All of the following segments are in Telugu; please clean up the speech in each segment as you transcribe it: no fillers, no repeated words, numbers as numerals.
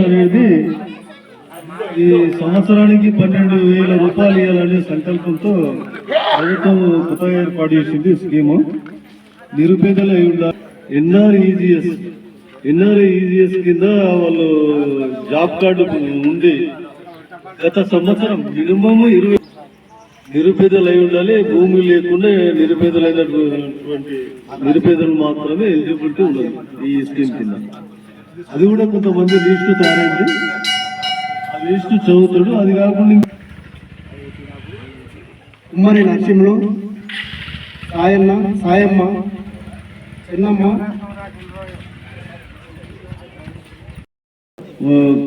అనేది ఈ సంవత్సరానికి 12,000 రూపాయలు ఇవ్వాలనే సంకల్పంతో ప్రభుత్వం కొత్తగా ఏర్పాటు చేసింది స్కీము. నిరుపేదల ఎన్ఆర్ఈజిఎస్ కింద వాళ్ళు జాబ్ కార్డు ఉంది. గత సంవత్సరం మినిమం 20 నిరుపేదలు అయి ఉండాలి. భూమి లేకుండా నిరుపేదలు మాత్రమే ఎలిజిబిలిటీ ఉన్నది ఈ స్కీమ్ కింద. అది కూడా కొంతమంది లిస్టు తయారైంది, ఆ లిస్టు చదువుతాడు. అది కాకుండా ఉమ్మడి నరసింహులు, సాయన్న, సాయమ్మ, చిన్నమ్మ,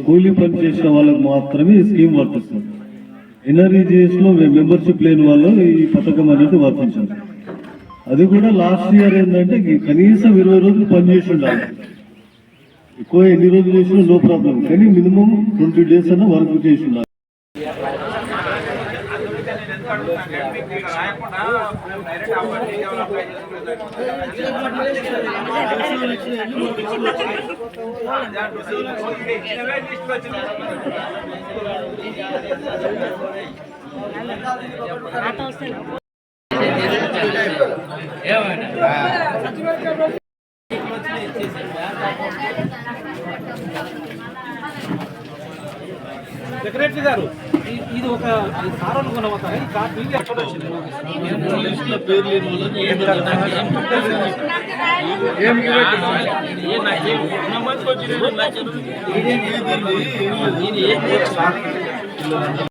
కూలీ పని చేసిన వాళ్ళకి మాత్రమే ఈ స్కీమ్ వర్తిస్తుంది. ఎన్ఆర్ఈజిఎస్ లో మెంబర్షిప్ లేని వాళ్ళు ఈ పథకం అనేది వర్తించారు. అది కూడా లాస్ట్ ఇయర్ ఏంటంటే కనీసం 20 రోజులు పనిచేసి ఉండాలి. ఎక్కువ ఎన్ని రోజులు చేసినా నో ప్రాబ్లం, కానీ మినిమం 20 days అన్న వర్క్ చేసి ఉండాలి. సెక్రటరీ గారు, ఇది ఒక సారానుగుణమవుతాయి.